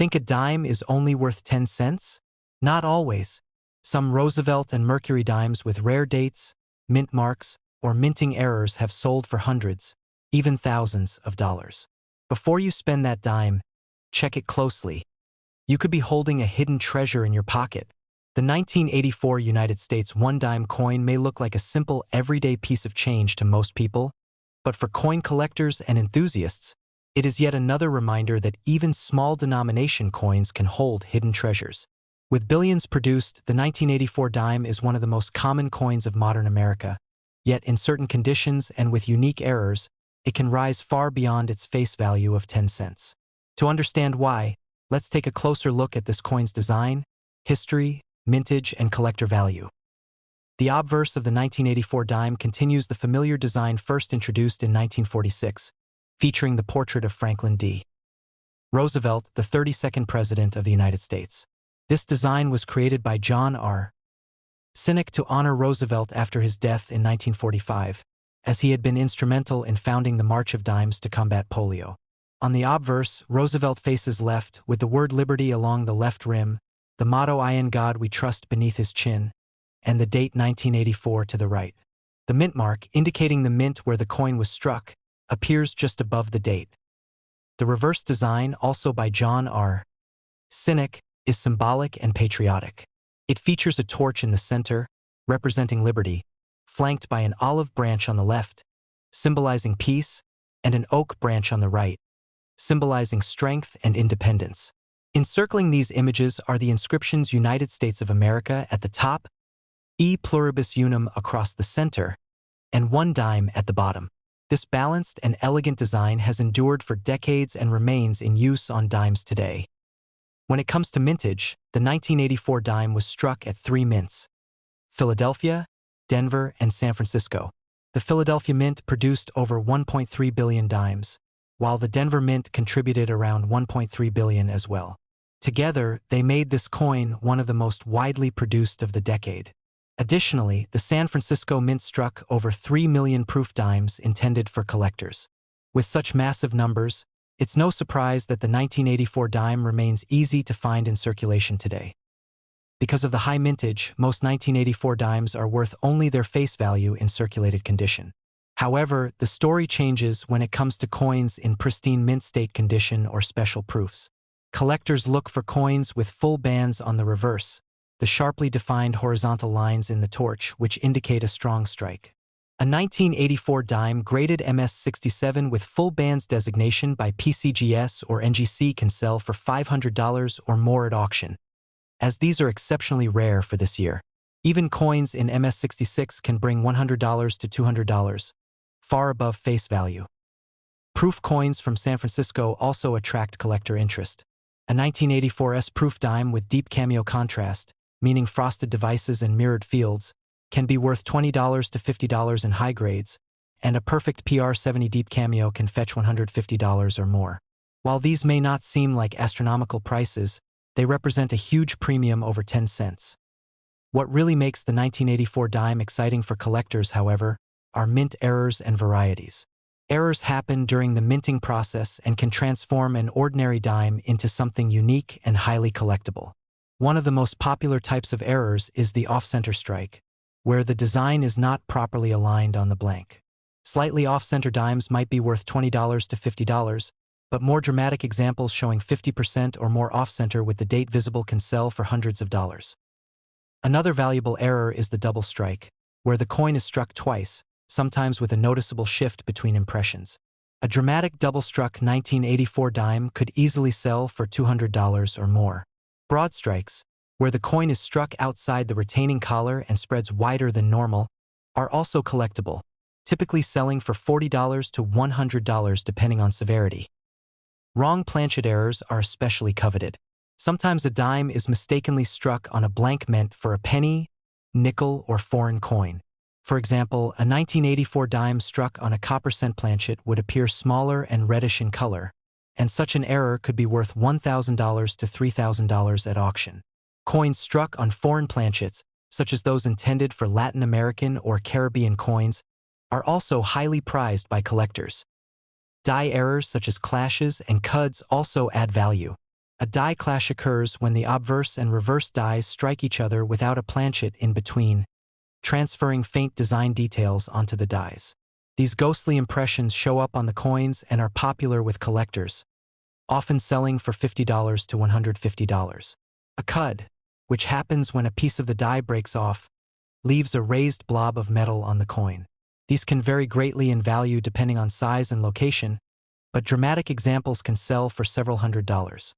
Think a dime is only worth 10 cents? Not always. Some Roosevelt and Mercury dimes with rare dates, mint marks, or minting errors have sold for hundreds, even thousands of dollars. Before you spend that dime, check it closely. You could be holding a hidden treasure in your pocket. The 1984 United States one-dime coin may look like a simple, everyday piece of change to most people, but for coin collectors and enthusiasts, it is yet another reminder that even small denomination coins can hold hidden treasures. With billions produced, the 1984 dime is one of the most common coins of modern America, yet in certain conditions and with unique errors, it can rise far beyond its face value of 10 cents. To understand why, let's take a closer look at this coin's design, history, mintage, and collector value. The obverse of the 1984 dime continues the familiar design first introduced in 1946, featuring the portrait of Franklin D. Roosevelt, the 32nd President of the United States. This design was created by John R. Sinek to honor Roosevelt after his death in 1945, as he had been instrumental in founding the March of Dimes to combat polio. On the obverse, Roosevelt faces left, with the word liberty along the left rim, the motto "I in God we trust" beneath his chin, and the date 1984 to the right. The mint mark, indicating the mint where the coin was struck, appears just above the date. The reverse design, also by John R. Sinek, is symbolic and patriotic. It features a torch in the center, representing liberty, flanked by an olive branch on the left, symbolizing peace, and an oak branch on the right, symbolizing strength and independence. Encircling these images are the inscriptions United States of America at the top, E pluribus unum across the center, and one dime at the bottom. This balanced and elegant design has endured for decades and remains in use on dimes today. When it comes to mintage, the 1984 dime was struck at 3 mints: Philadelphia, Denver, and San Francisco. The Philadelphia Mint produced over 1.3 billion dimes, while the Denver Mint contributed around 1.3 billion as well. Together, they made this coin one of the most widely produced of the decade. Additionally, the San Francisco Mint struck over 3 million proof dimes intended for collectors. With such massive numbers, it's no surprise that the 1984 dime remains easy to find in circulation today. Because of the high mintage, most 1984 dimes are worth only their face value in circulated condition. However, the story changes when it comes to coins in pristine mint state condition or special proofs. Collectors look for coins with full bands on the reverse, the sharply defined horizontal lines in the torch which indicate a strong strike. A 1984 dime graded MS67 with full bands designation by PCGS or NGC can sell for $500 or more at auction, as these are exceptionally rare for this year. Even coins in MS66 can bring $100 to $200, far above face value. Proof coins from San Francisco also attract collector interest. A 1984 proof dime with deep cameo contrast, meaning frosted devices and mirrored fields, can be worth $20 to $50 in high grades, and a perfect PR70 deep cameo can fetch $150 or more. While these may not seem like astronomical prices, they represent a huge premium over 10 cents. What really makes the 1984 dime exciting for collectors, however, are mint errors and varieties. Errors happen during the minting process and can transform an ordinary dime into something unique and highly collectible. One of the most popular types of errors is the off-center strike, where the design is not properly aligned on the blank. Slightly off-center dimes might be worth $20 to $50, but more dramatic examples showing 50% or more off-center with the date visible can sell for hundreds of dollars. Another valuable error is the double strike, where the coin is struck twice, sometimes with a noticeable shift between impressions. A dramatic double-struck 1984 dime could easily sell for $200 or more. Broad strikes, where the coin is struck outside the retaining collar and spreads wider than normal, are also collectible, typically selling for $40 to $100 depending on severity. Wrong planchet errors are especially coveted. Sometimes a dime is mistakenly struck on a blank meant for a penny, nickel, or foreign coin. For example, a 1984 dime struck on a copper cent planchet would appear smaller and reddish in color, and such an error could be worth $1,000 to $3,000 at auction. Coins struck on foreign planchets, such as those intended for Latin American or Caribbean coins, are also highly prized by collectors. Die errors such as clashes and cuds also add value. A die clash occurs when the obverse and reverse dies strike each other without a planchet in between, transferring faint design details onto the dies. These ghostly impressions show up on the coins and are popular with collectors, often selling for $50 to $150. A cud, which happens when a piece of the die breaks off, leaves a raised blob of metal on the coin. These can vary greatly in value depending on size and location, but dramatic examples can sell for several $100s.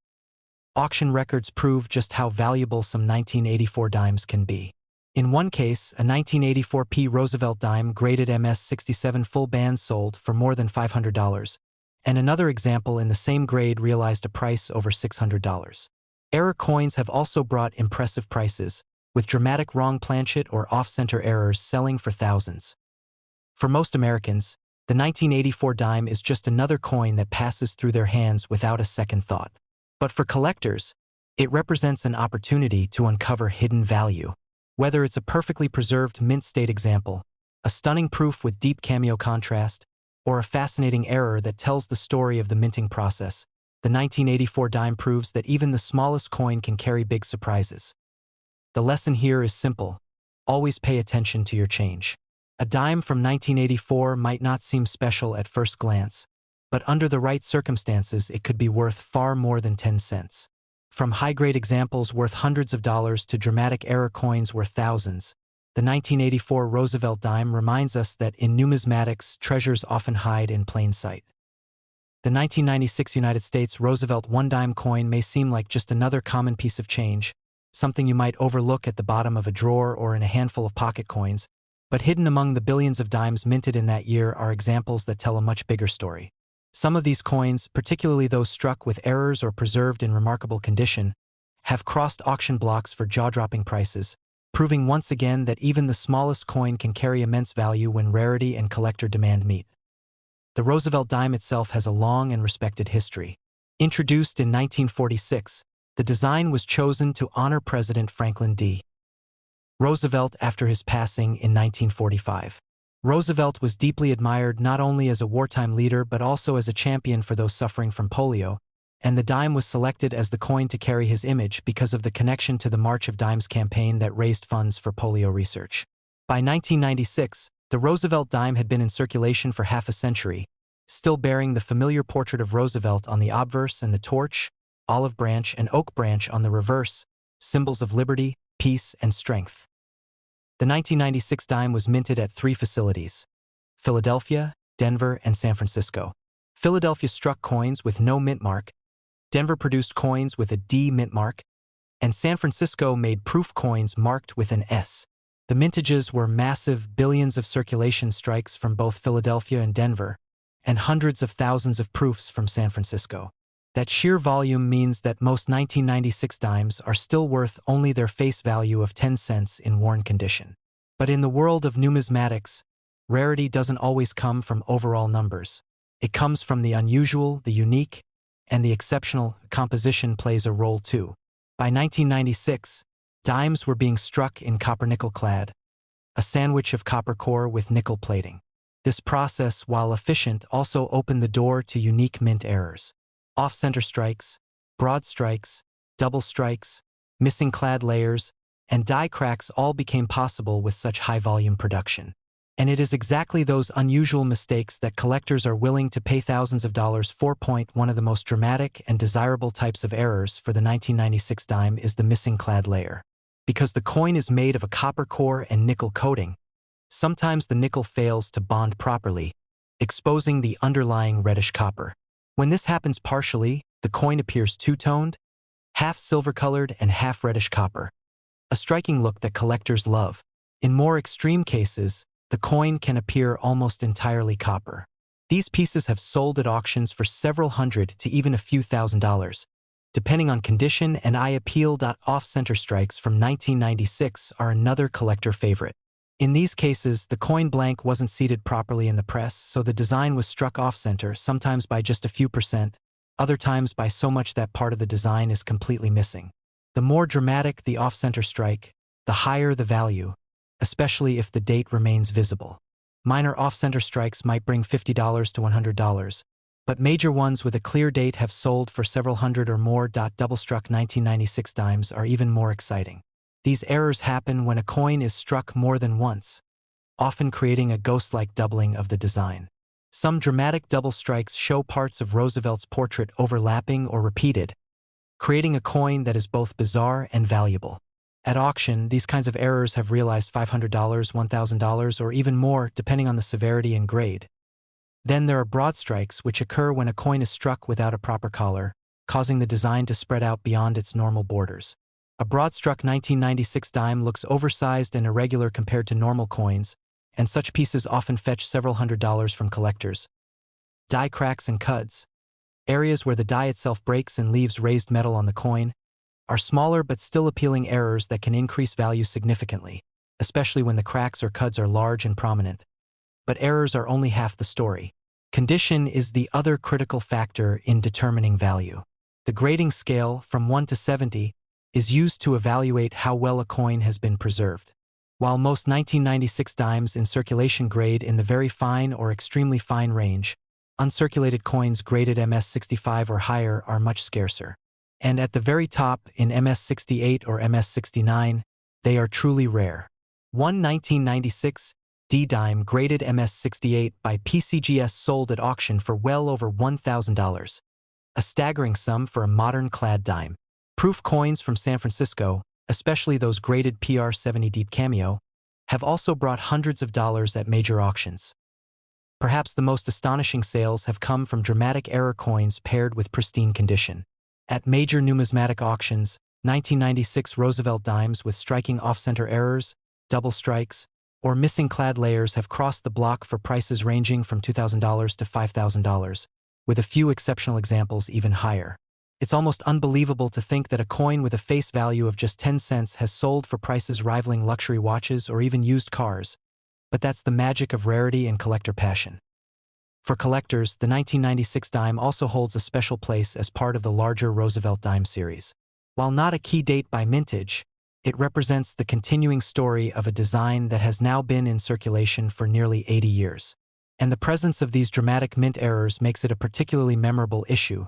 Auction records prove just how valuable some 1984 dimes can be. In one case, a 1984 P. Roosevelt dime graded MS-67 full band sold for more than $500, and another example in the same grade realized a price over $600. Error coins have also brought impressive prices, with dramatic wrong planchet or off-center errors selling for thousands. For most Americans, the 1984 dime is just another coin that passes through their hands without a second thought. But for collectors, it represents an opportunity to uncover hidden value. Whether it's a perfectly preserved mint state example, a stunning proof with deep cameo contrast, or a fascinating error that tells the story of the minting process, the 1984 dime proves that even the smallest coin can carry big surprises. The lesson here is simple: always pay attention to your change. A dime from 1984 might not seem special at first glance, but under the right circumstances it could be worth far more than 10 cents. From high-grade examples worth hundreds of dollars to dramatic error coins worth thousands, the 1984 Roosevelt dime reminds us that in numismatics, treasures often hide in plain sight. The 1996 United States Roosevelt one-dime coin may seem like just another common piece of change, something you might overlook at the bottom of a drawer or in a handful of pocket coins, but hidden among the billions of dimes minted in that year are examples that tell a much bigger story. Some of these coins, particularly those struck with errors or preserved in remarkable condition, have crossed auction blocks for jaw-dropping prices, proving once again that even the smallest coin can carry immense value when rarity and collector demand meet. The Roosevelt dime itself has a long and respected history. Introduced in 1946, the design was chosen to honor President Franklin D. Roosevelt after his passing in 1945. Roosevelt was deeply admired not only as a wartime leader but also as a champion for those suffering from polio, and the dime was selected as the coin to carry his image because of the connection to the March of Dimes campaign that raised funds for polio research. By 1996, the Roosevelt dime had been in circulation for half a century, still bearing the familiar portrait of Roosevelt on the obverse and the torch, olive branch, and oak branch on the reverse, symbols of liberty, peace, and strength. The 1996 dime was minted at 3 facilities: Philadelphia, Denver, and San Francisco. Philadelphia struck coins with no mint mark, Denver produced coins with a D mint mark, and San Francisco made proof coins marked with an S. The mintages were massive billions of circulation strikes from both Philadelphia and Denver, and hundreds of thousands of proofs from San Francisco. That sheer volume means that most 1996 dimes are still worth only their face value of 10 cents in worn condition. But in the world of numismatics, rarity doesn't always come from overall numbers. It comes from the unusual, the unique, and the exceptional. Composition plays a role too. By 1996, dimes were being struck in copper-nickel clad, a sandwich of copper core with nickel plating. This process, while efficient, also opened the door to unique mint errors. Off-center strikes, broad strikes, double strikes, missing clad layers, and die cracks all became possible with such high-volume production. And it is exactly those unusual mistakes that collectors are willing to pay thousands of dollars for. One of the most dramatic and desirable types of errors for the 1996 dime is the missing clad layer. Because the coin is made of a copper core and nickel coating, sometimes the nickel fails to bond properly, exposing the underlying reddish copper. When this happens partially, the coin appears two-toned, half silver-colored and half reddish copper, a striking look that collectors love. In more extreme cases, the coin can appear almost entirely copper. These pieces have sold at auctions for several hundred to even a few $1,000s, depending on condition, and eye appeal. Off-center strikes from 1996 are another collector favorite. In these cases, the coin blank wasn't seated properly in the press, so the design was struck off-center, sometimes by just a few percent, other times by so much that part of the design is completely missing. The more dramatic the off-center strike, the higher the value, especially if the date remains visible. Minor off-center strikes might bring $50 to $100, But major ones with a clear date have sold for several hundred or more. Double-struck 1996 dimes are even more exciting. These errors happen when a coin is struck more than once, often creating a ghost-like doubling of the design. Some dramatic double strikes show parts of Roosevelt's portrait overlapping or repeated, creating a coin that is both bizarre and valuable. At auction, these kinds of errors have realized $500, $1,000, or even more, depending on the severity and grade. Then there are broad strikes, which occur when a coin is struck without a proper collar, causing the design to spread out beyond its normal borders. A broad-struck 1996 dime looks oversized and irregular compared to normal coins, and such pieces often fetch several $100s from collectors. Die cracks and cuds, areas where the die itself breaks and leaves raised metal on the coin, are smaller but still appealing errors that can increase value significantly, especially when the cracks or cuds are large and prominent. But errors are only half the story. Condition is the other critical factor in determining value. The grading scale, from 1 to 70, is used to evaluate how well a coin has been preserved. While most 1996 dimes in circulation grade in the very fine or extremely fine range, uncirculated coins graded MS65 or higher are much scarcer. And at the very top, in MS68 or MS69, they are truly rare. One 1996 D-dime graded MS68 by PCGS sold at auction for well over $1,000, a staggering sum for a modern clad dime. Proof coins from San Francisco, especially those graded PR70 Deep Cameo, have also brought hundreds of dollars at major auctions. Perhaps the most astonishing sales have come from dramatic error coins paired with pristine condition. At major numismatic auctions, 1996 Roosevelt dimes with striking off-center errors, double strikes, or missing clad layers have crossed the block for prices ranging from $2,000 to $5,000, with a few exceptional examples even higher. It's almost unbelievable to think that a coin with a face value of just 10 cents has sold for prices rivaling luxury watches or even used cars, but that's the magic of rarity and collector passion. For collectors, the 1996 dime also holds a special place as part of the larger Roosevelt dime series. While not a key date by mintage, it represents the continuing story of a design that has now been in circulation for nearly 80 years. And the presence of these dramatic mint errors makes it a particularly memorable issue,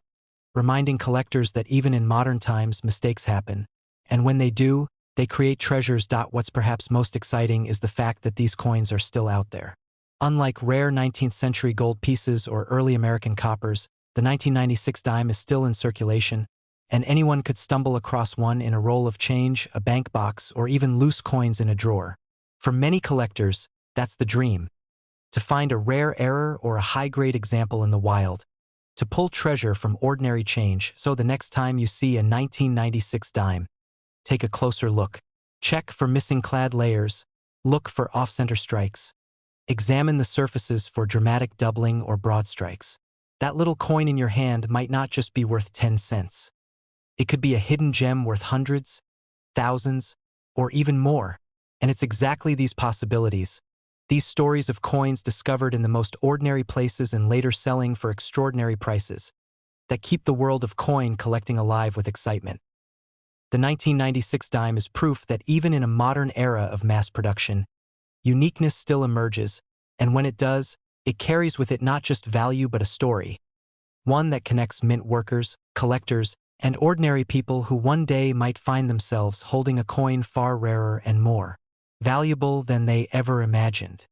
reminding collectors that even in modern times mistakes happen, and when they do, they create treasures. What's perhaps most exciting is the fact that these coins are still out there. Unlike rare 19th century gold pieces or early American coppers, the 1996 dime is still in circulation, and anyone could stumble across one in a roll of change, a bank box, or even loose coins in a drawer. For many collectors, that's the dream: to find a rare error or a high-grade example in the wild, to pull treasure from ordinary change. So the next time you see a 1996 dime, take a closer look. Check for missing clad layers, look for off-center strikes, examine the surfaces for dramatic doubling or broad strikes. That little coin in your hand might not just be worth 10 cents. It could be a hidden gem worth hundreds, thousands, or even more. And it's exactly these possibilities, these stories of coins discovered in the most ordinary places and later selling for extraordinary prices, that keep the world of coin collecting alive with excitement. The 1996 dime is proof that even in a modern era of mass production, uniqueness still emerges, and when it does, it carries with it not just value but a story, one that connects mint workers, collectors, and ordinary people who one day might find themselves holding a coin far rarer and more valuable than they ever imagined.